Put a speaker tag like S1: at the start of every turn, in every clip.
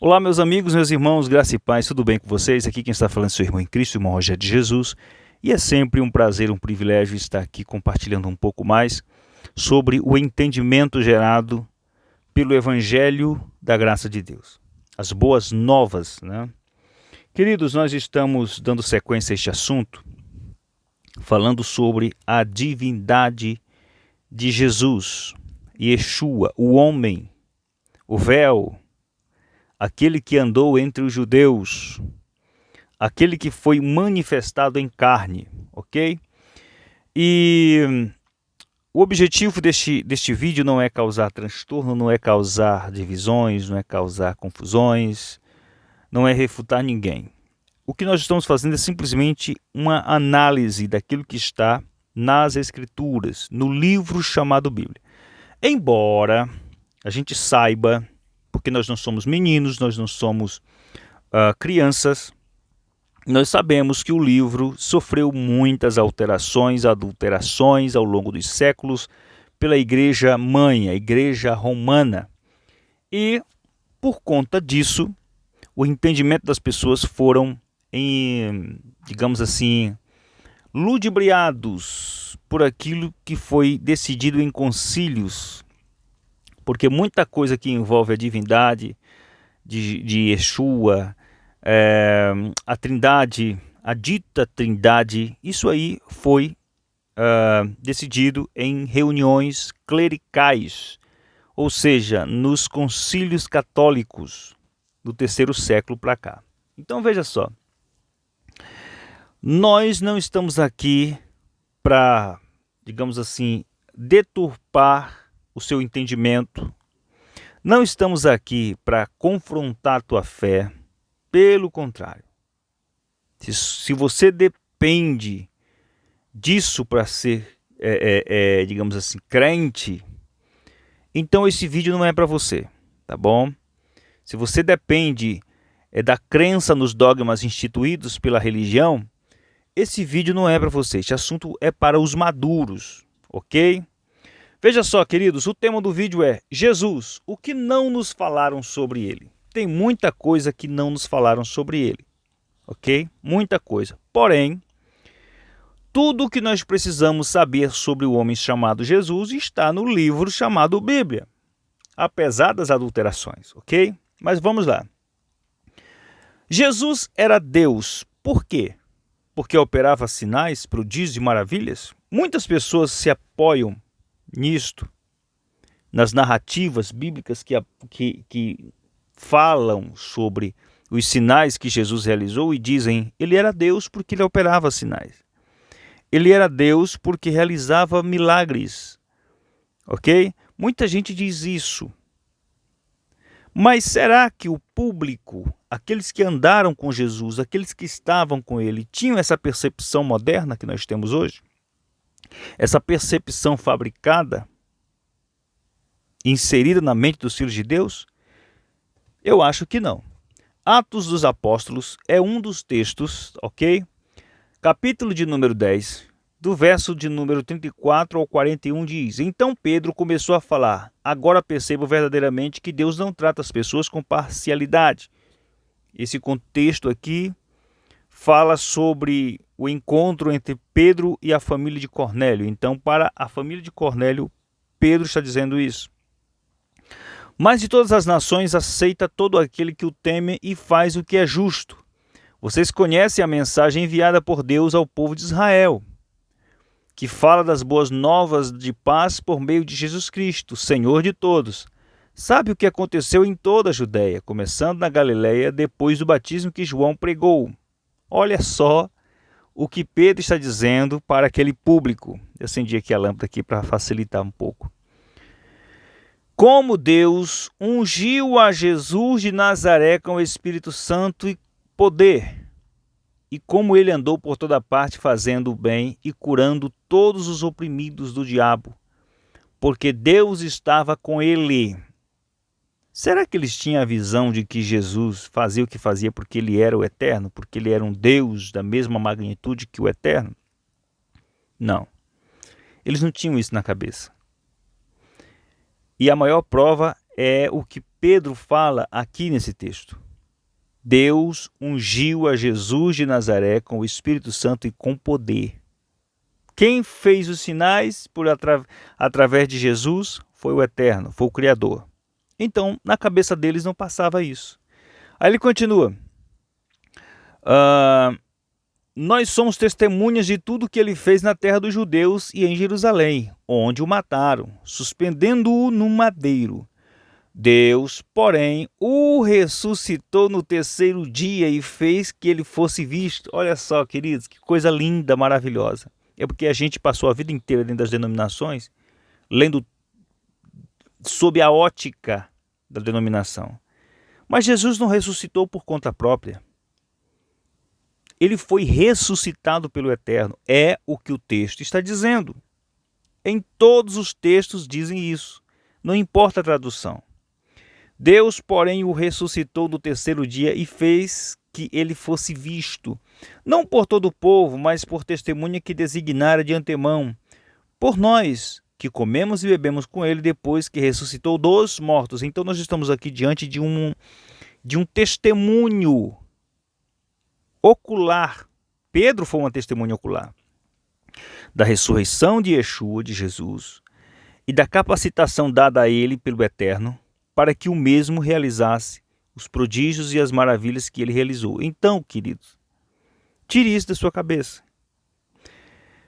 S1: Olá, meus amigos, meus irmãos, graça e paz, tudo bem com vocês? Aqui quem está falando é seu irmão em Cristo, irmão Rogério de Jesus, e é sempre um prazer, um privilégio estar aqui compartilhando um pouco mais sobre o entendimento gerado pelo Evangelho da graça de Deus, as boas novas, né? Queridos, nós estamos dando sequência a este assunto, falando sobre a divindade de Jesus, Yeshua, o homem, o véu, aquele que andou entre os judeus, aquele que foi manifestado em carne, ok? E o objetivo deste vídeo não é causar transtorno, não é causar divisões, não é causar confusões, não é refutar ninguém. O que nós estamos fazendo é simplesmente uma análise daquilo que está nas Escrituras, no livro chamado Bíblia. Embora a gente saiba, porque nós não somos meninos, nós não somos crianças, nós sabemos que o livro sofreu muitas alterações, adulterações ao longo dos séculos pela Igreja Mãe, a Igreja Romana. E, por conta disso, o entendimento das pessoas foram, digamos assim, ludibriados por aquilo que foi decidido em concílios, porque muita coisa que envolve a divindade de Yeshua, a trindade, a dita trindade, isso aí foi decidido em reuniões clericais, ou seja, nos concílios católicos do terceiro século para cá. Então veja só, nós não estamos aqui para, digamos assim, deturpar o seu entendimento. Não estamos aqui para confrontar tua fé, pelo contrário. Se você depende disso para ser, digamos assim, crente, então esse vídeo não é para você, tá bom? Se você depende da crença nos dogmas instituídos pela religião, esse vídeo não é para você. Esse assunto é para os maduros, ok? Veja só, queridos, o tema do vídeo é Jesus, o que não nos falaram sobre ele. Tem muita coisa que não nos falaram sobre ele, ok? Muita coisa. Porém, tudo o que nós precisamos saber sobre o homem chamado Jesus está no livro chamado Bíblia, apesar das adulterações, ok? Mas vamos lá. Jesus era Deus. Por quê? Porque operava sinais, prodígios e maravilhas? Muitas pessoas se apoiam nisto, nas narrativas bíblicas que falam sobre os sinais que Jesus realizou e dizem, ele era Deus porque ele operava sinais. Ele era Deus porque realizava milagres, ok? Muita gente diz isso. Mas será que o público, aqueles que andaram com Jesus, aqueles que estavam com ele, tinham essa percepção moderna que nós temos hoje? Essa percepção fabricada, inserida na mente dos filhos de Deus? Eu acho que não. Atos dos Apóstolos é um dos textos, ok? Capítulo de número 10, do verso de número 34 ao 41 diz: Então Pedro começou a falar, agora percebo verdadeiramente que Deus não trata as pessoas com parcialidade. Esse contexto aqui fala sobre o encontro entre Pedro e a família de Cornélio. Então, para a família de Cornélio, Pedro está dizendo isso. Mas de todas as nações aceita todo aquele que o teme e faz o que é justo. Vocês conhecem a mensagem enviada por Deus ao povo de Israel, que fala das boas novas de paz por meio de Jesus Cristo, Senhor de todos. Sabe o que aconteceu em toda a Judéia, começando na Galileia, depois do batismo que João pregou. Olha só o que Pedro está dizendo para aquele público. Eu acendi aqui a lâmpada aqui para facilitar um pouco. Como Deus ungiu a Jesus de Nazaré com o Espírito Santo e poder, e como ele andou por toda parte fazendo o bem e curando todos os oprimidos do diabo, porque Deus estava com ele. Será que eles tinham a visão de que Jesus fazia o que fazia porque ele era o Eterno, porque ele era um Deus da mesma magnitude que o Eterno? Não. Eles não tinham isso na cabeça. E a maior prova é o que Pedro fala aqui nesse texto. Deus ungiu a Jesus de Nazaré com o Espírito Santo e com poder. Quem fez os sinais através de Jesus foi o Eterno, foi o Criador. Então, na cabeça deles não passava isso. Aí ele continua. Nós somos testemunhas de tudo que ele fez na terra dos judeus e em Jerusalém, onde o mataram, suspendendo-o no madeiro. Deus, porém, o ressuscitou no terceiro dia e fez que ele fosse visto. Olha só, queridos, que coisa linda, maravilhosa. É porque a gente passou a vida inteira dentro das denominações, lendo sob a ótica da denominação. Mas Jesus não ressuscitou por conta própria. Ele foi ressuscitado pelo Eterno. É o que o texto está dizendo. Em todos os textos dizem isso. Não importa a tradução. Deus, porém, o ressuscitou no terceiro dia e fez que ele fosse visto, não por todo o povo, mas por testemunha que designara de antemão, por nós, que comemos e bebemos com ele depois que ressuscitou dos mortos. Então nós estamos aqui diante de um testemunho ocular. Pedro foi uma testemunha ocular da ressurreição de Yeshua, de Jesus, e da capacitação dada a ele pelo Eterno, para que o mesmo realizasse os prodígios e as maravilhas que ele realizou. Então, queridos, tire isso da sua cabeça.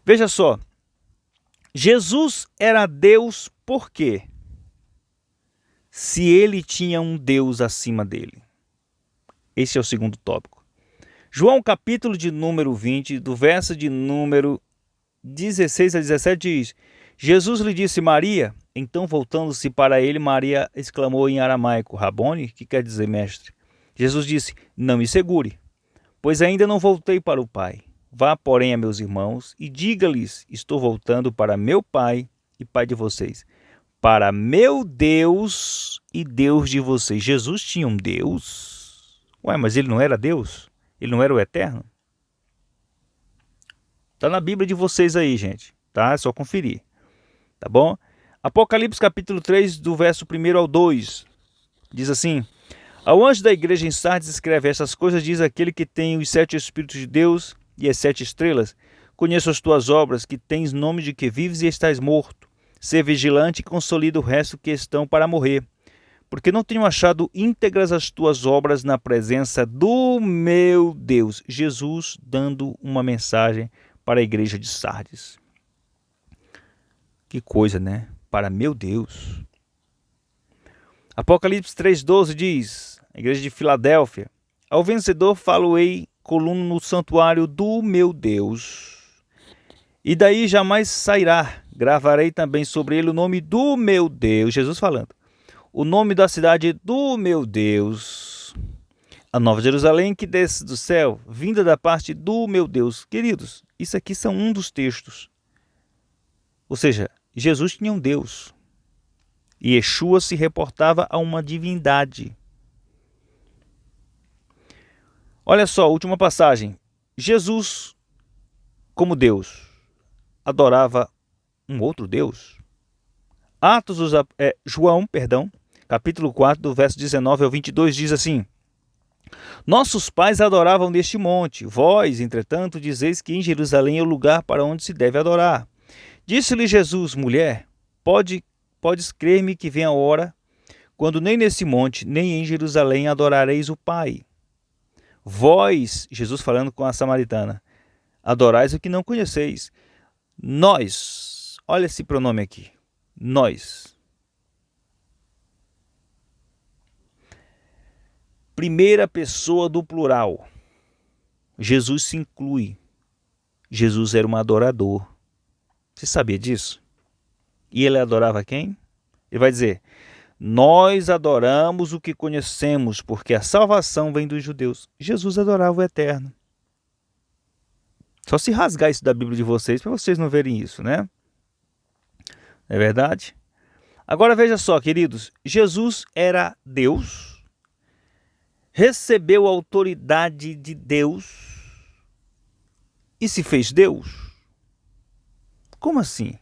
S1: Veja só, Jesus era Deus por quê? Se ele tinha um Deus acima dele. Esse é o segundo tópico. João capítulo de número 20, do verso de número 16 a 17 diz: Jesus lhe disse Maria. Então, voltando-se para ele, Maria exclamou em aramaico, Rabone, que quer dizer mestre. Jesus disse, não me segure, pois ainda não voltei para o Pai. Vá, porém, a meus irmãos e diga-lhes, estou voltando para meu Pai e Pai de vocês, para meu Deus e Deus de vocês. Jesus tinha um Deus? Ué, mas ele não era Deus? Ele não era o Eterno? Está na Bíblia de vocês aí, gente. Tá? É só conferir. Tá bom? Apocalipse capítulo 3, do verso 1 ao 2, diz assim: Ao anjo da igreja em Sardes escreve, estas coisas diz aquele que tem os 7 Espíritos de Deus e as 7 estrelas. Conheço as tuas obras, que tens nome de que vives e estás morto. Sê vigilante e consolida o resto que estão para morrer. Porque não tenho achado íntegras as tuas obras na presença do meu Deus. Jesus dando uma mensagem para a igreja de Sardes. Que coisa, né? Para meu Deus. Apocalipse 3,12 diz, a igreja de Filadélfia, ao vencedor falo-ei coluna no santuário do meu Deus, e daí jamais sairá. Gravarei também sobre ele o nome do meu Deus, Jesus falando, o nome da cidade do meu Deus, a Nova Jerusalém que desce do céu, vinda da parte do meu Deus. Queridos, isso aqui são um dos textos. Ou seja, Jesus tinha um Deus. E Yeshua se reportava a uma divindade. Olha só, última passagem. Jesus, como Deus, adorava um outro Deus. João, capítulo 4, do verso 19 ao 22, diz assim: Nossos pais adoravam neste monte. Vós, entretanto, dizeis que em Jerusalém é o lugar para onde se deve adorar. Disse-lhe Jesus, mulher, podes crer-me que vem a hora, quando nem nesse monte, nem em Jerusalém adorareis o Pai. Vós, Jesus falando com a samaritana, adorais o que não conheceis. Nós, olha esse pronome aqui, nós. Primeira pessoa do plural. Jesus se inclui. Jesus era um adorador. Você sabia disso? E ele adorava quem? Ele vai dizer, nós adoramos o que conhecemos, porque a salvação vem dos judeus. Jesus adorava o Eterno. Só se rasgar isso da Bíblia de vocês, para vocês não verem isso, né? Não é verdade? Agora veja só, queridos, Jesus era Deus, recebeu a autoridade de Deus e se fez Deus? Como assim?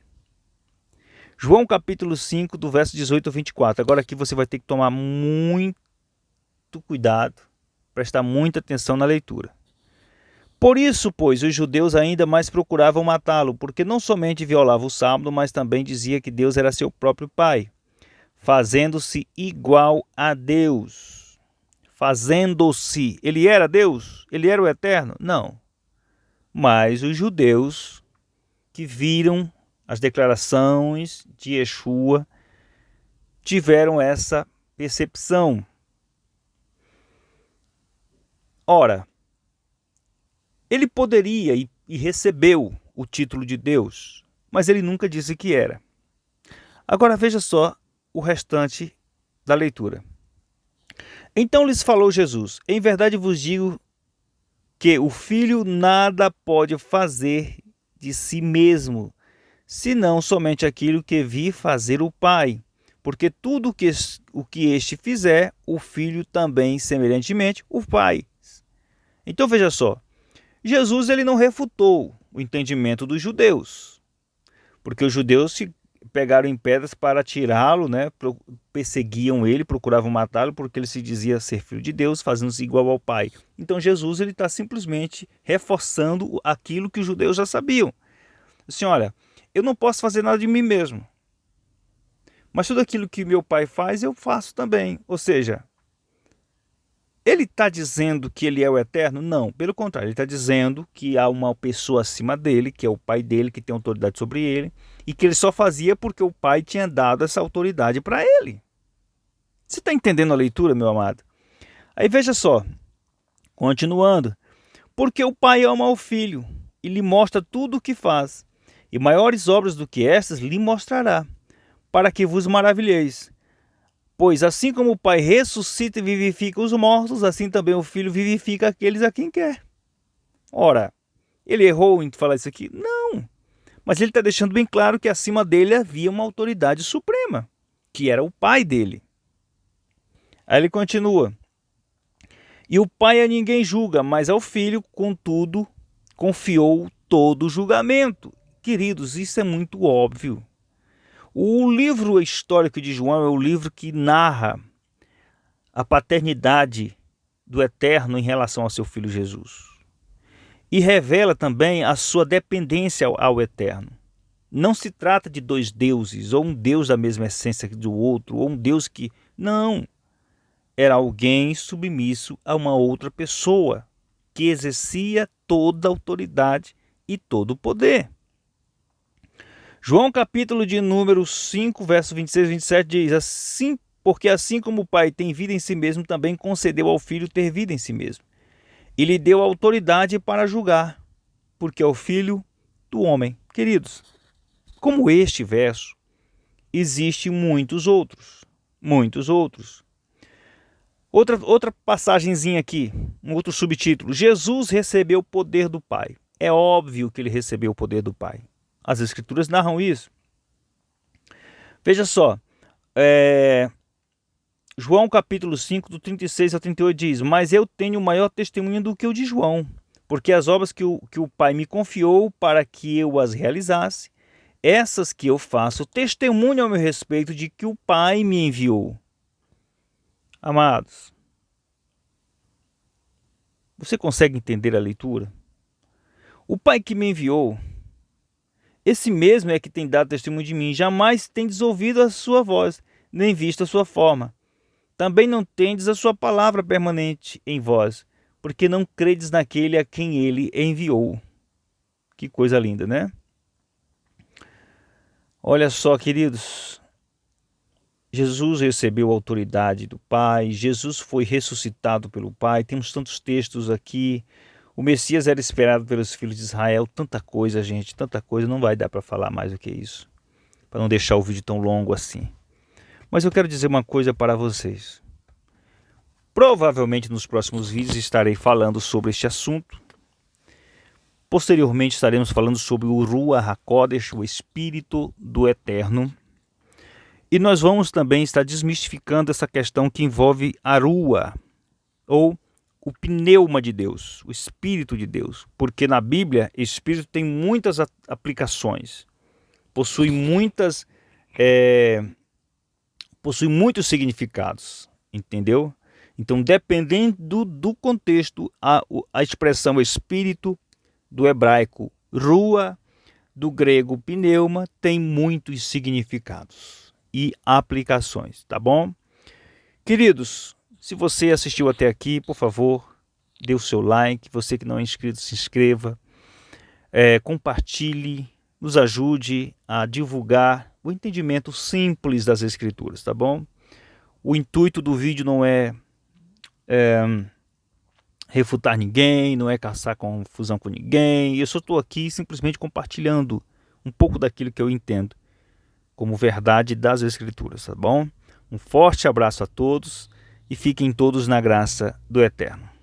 S1: João capítulo 5, do verso 18 ao 24. Agora aqui você vai ter que tomar muito cuidado, prestar muita atenção na leitura. Por isso, pois, os judeus ainda mais procuravam matá-lo, porque não somente violava o sábado, mas também dizia que Deus era seu próprio Pai, fazendo-se igual a Deus. Fazendo-se. Ele era Deus? Ele era o Eterno? Não. Mas os judeus que viram as declarações de Yeshua tiveram essa percepção. Ora, ele poderia e recebeu o título de Deus, mas ele nunca disse que era. Agora veja só o restante da leitura. Então lhes falou Jesus: em verdade vos digo que o Filho nada pode fazer de si mesmo, senão somente aquilo que vi fazer o Pai. Porque tudo o que este fizer, o Filho também, semelhantemente, o Pai. Então veja só, Jesus ele não refutou o entendimento dos judeus, porque os judeus se pegaram em pedras para tirá-lo, né? Perseguiam ele, procuravam matá-lo, porque ele se dizia ser filho de Deus, fazendo-se igual ao Pai. Então Jesus ele está simplesmente reforçando aquilo que os judeus já sabiam. Assim, olha, eu não posso fazer nada de mim mesmo, mas tudo aquilo que meu Pai faz, eu faço também. Ou seja, ele está dizendo que ele é o Eterno? Não, pelo contrário, ele está dizendo que há uma pessoa acima dele, que é o Pai dele, que tem autoridade sobre ele, e que ele só fazia porque o Pai tinha dado essa autoridade para ele. Você está entendendo a leitura, meu amado? Aí veja só, continuando. Porque o Pai ama o Filho e lhe mostra tudo o que faz, e maiores obras do que estas lhe mostrará, para que vos maravilheis. Pois assim como o Pai ressuscita e vivifica os mortos, assim também o Filho vivifica aqueles a quem quer. Ora, ele errou em falar isso aqui? Não. Mas ele está deixando bem claro que acima dele havia uma autoridade suprema, que era o Pai dele. Aí ele continua. E o Pai a ninguém julga, mas ao Filho, contudo, confiou todo o julgamento. Queridos, isso é muito óbvio. O livro histórico de João é o livro que narra a paternidade do Eterno em relação ao seu Filho Jesus. E revela também a sua dependência ao Eterno. Não se trata de dois deuses, ou um Deus da mesma essência do outro, ou um Deus que... Não. Era alguém submisso a uma outra pessoa, que exercia toda a autoridade e todo o poder. João capítulo de número 5, verso 26 e 27 diz assim, porque assim como o Pai tem vida em si mesmo, também concedeu ao Filho ter vida em si mesmo. E lhe deu autoridade para julgar, porque é o Filho do homem. Queridos, como este verso, existem muitos outros. Outra passagenzinha aqui, um outro subtítulo. Jesus recebeu o poder do Pai. É óbvio que ele recebeu o poder do Pai. As Escrituras narram isso. Veja só, João capítulo 5, do 36 ao 38 diz: mas eu tenho maior testemunho do que o de João, porque as obras que o Pai me confiou para que eu as realizasse, essas que eu faço, testemunham ao meu respeito de que o Pai me enviou. Amados, você consegue entender a leitura? O Pai que me enviou, esse mesmo é que tem dado testemunho de mim, jamais tendes ouvido a sua voz, nem visto a sua forma. Também não tendes a sua palavra permanente em vós, porque não credes naquele a quem ele enviou. Que coisa linda, né? Olha só, queridos, Jesus recebeu a autoridade do Pai, Jesus foi ressuscitado pelo Pai, temos tantos textos aqui. O Messias era esperado pelos filhos de Israel, tanta coisa, gente, tanta coisa, não vai dar para falar mais do que isso, para não deixar o vídeo tão longo assim. Mas eu quero dizer uma coisa para vocês. Provavelmente nos próximos vídeos estarei falando sobre este assunto. Posteriormente estaremos falando sobre o Ruach HaKodesh, o Espírito do Eterno. E nós vamos também estar desmistificando essa questão que envolve a Ruach, ou o pneuma de Deus, o Espírito de Deus. Porque na Bíblia, Espírito tem muitas aplicações, possui muitas possui muitos significados, entendeu? Então, dependendo do contexto, a expressão espírito do hebraico rua, do grego pneuma, tem muitos significados e aplicações, tá bom? Queridos, se você assistiu até aqui, por favor, dê o seu like. Você que não é inscrito, se inscreva, compartilhe, nos ajude a divulgar o entendimento simples das Escrituras, tá bom? O intuito do vídeo não é refutar ninguém, não é caçar confusão com ninguém. Eu só estou aqui simplesmente compartilhando um pouco daquilo que eu entendo como verdade das Escrituras, tá bom? Um forte abraço a todos e fiquem todos na graça do Eterno.